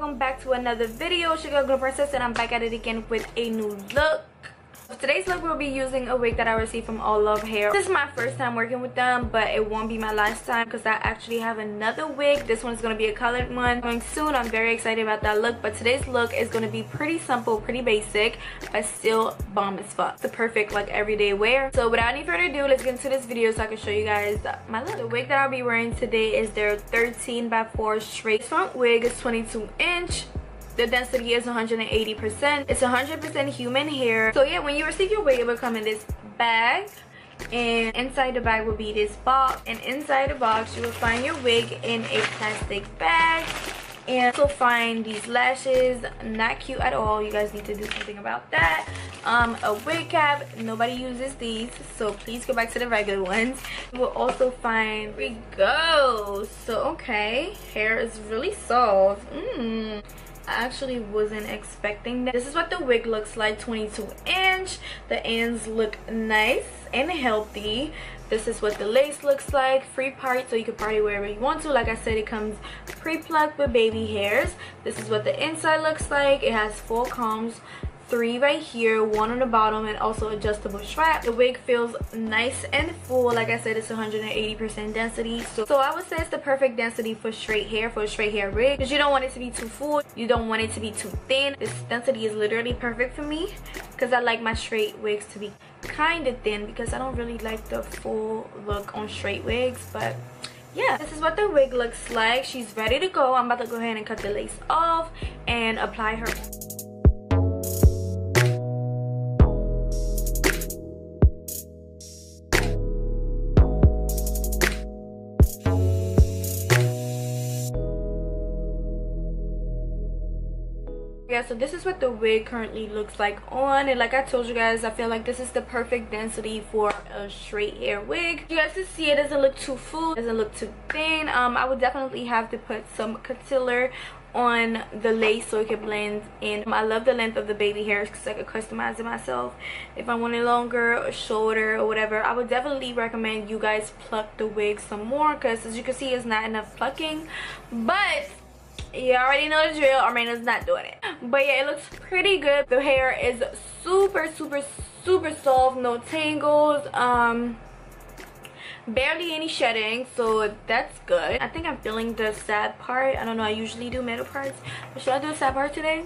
welcome back to another video. It's your girl Glow Princess, and I'm back at it again with a new look. For today's look, we'll be using a wig that I received from Allove hair. This is my first time working with them, but it won't be my last time because I actually have another wig. This one's going to be a colored one coming soon. I'm very excited about that look, but today's look is going to be pretty simple, pretty basic, but still bomb as fuck. The perfect like everyday wear. So without any further ado, let's get into this video so I can show you guys my look. The wig that I'll be wearing today is their 13x4 straight front wig. It's 22-inch. The density is 180%. It's 100% human hair. So yeah, when you receive your wig, it will come in this bag, and inside the bag will be this box, and inside the box you will find your wig in a plastic bag, and also find these lashes. Not cute at all. You guys need to do something about that. A wig cap. Nobody uses these, so please go back to the regular ones. You will also find, here we go. So okay, hair is really soft. I actually wasn't expecting that. This is what the wig looks like, 22-inch. The ends look nice and healthy. This is what the lace looks like, free part, so you can party wherever you want to. Like I said, it comes pre-plucked with baby hairs. This is what the inside looks like. It has 4 combs, 3 right here, 1 on the bottom, and also adjustable strap. The wig feels nice and full. Like I said, it's 180% density, so I would say it's the perfect density for straight hair, for a straight hair wig, because you don't want it to be too full, you don't want it to be too thin. This density is literally perfect for me because I like my straight wigs to be kind of thin, because I don't really like the full look on straight wigs. But yeah, this is what the wig looks like. She's ready to go. I'm about to go ahead and cut the lace off and apply her. Yeah, so this is what the wig currently looks like on, and like I told you guys, I feel like this is the perfect density for a straight hair wig. You guys can see it doesn't look too full, doesn't look too thin. I would definitely have to put some concealer on the lace so it can blend in. I love the length of the baby hairs because I could customize it myself if I want it longer or shorter or whatever. I would definitely recommend you guys pluck the wig some more, because as you can see, it's not enough plucking, but you already know the drill. Armina's not doing it. But yeah, it looks pretty good. The hair is super soft, no tangles, barely any shedding, so that's good. I think I'm feeling the sad part. I don't know, I usually do middle parts, but should I do a sad part today?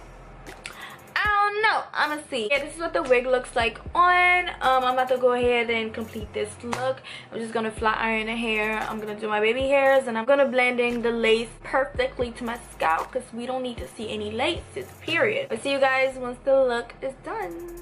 I don't know. I'm gonna see. Yeah, this is what the wig looks like on. I'm about to go ahead and complete this look. I'm just gonna flat iron the hair. I'm gonna do my baby hairs, and I'm gonna blend in the lace perfectly to my scalp because we don't need to see any laces, period. I'll see you guys once the look is done.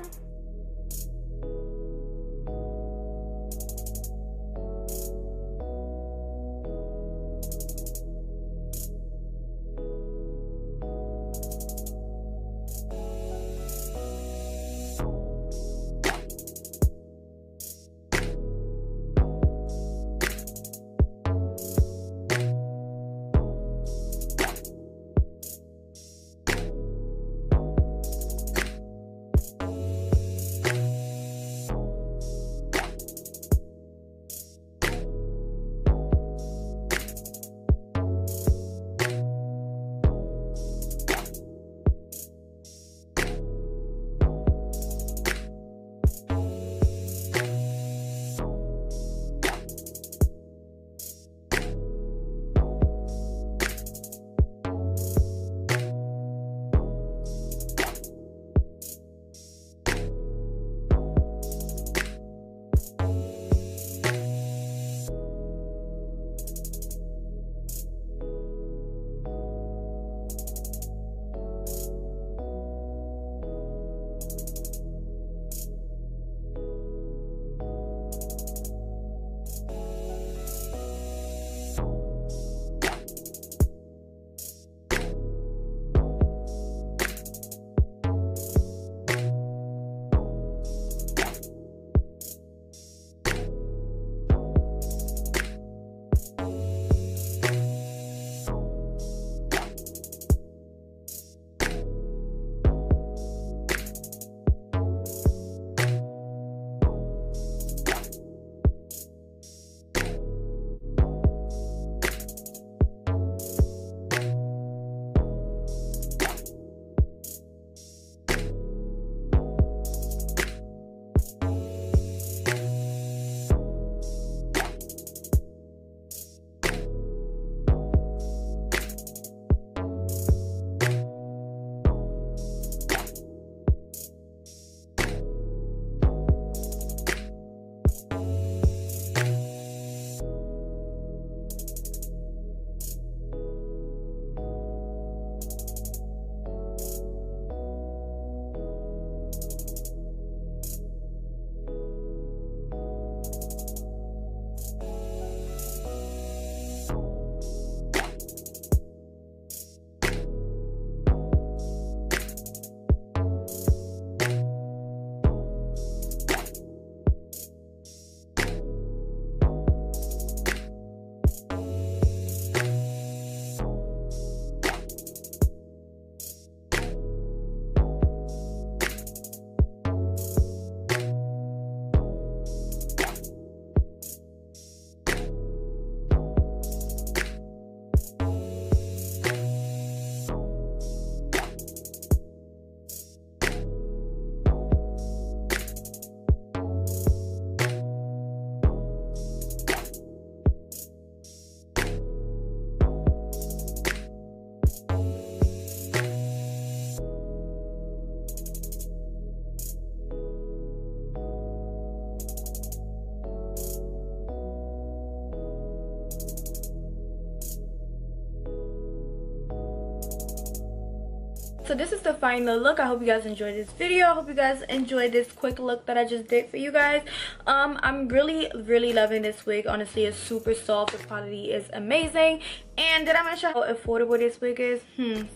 So this is the final look. I hope you guys enjoyed this video. I hope you guys enjoyed this quick look that I just did for you guys. I'm really loving this wig. Honestly, it's super soft. The quality is amazing. And did I mention how affordable this wig is?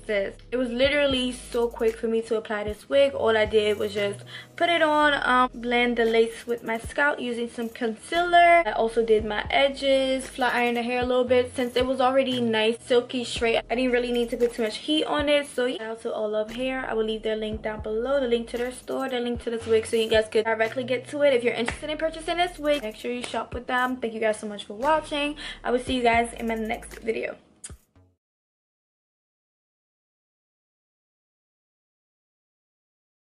Sis, it was literally so quick for me to apply this wig. All I did was just put it on, blend the lace with my scalp using some concealer. I also did my edges, flat iron the hair a little bit since it was already nice, silky, straight. I didn't really need to put too much heat on it. So yeah, shout out to Allove Hair. I will leave their link down below, the link to their store, the link to this wig, so you guys could directly get to it. If you're interested in purchasing this wig, make sure you shop with them. Thank you guys so much for watching. I will see you guys in my next video.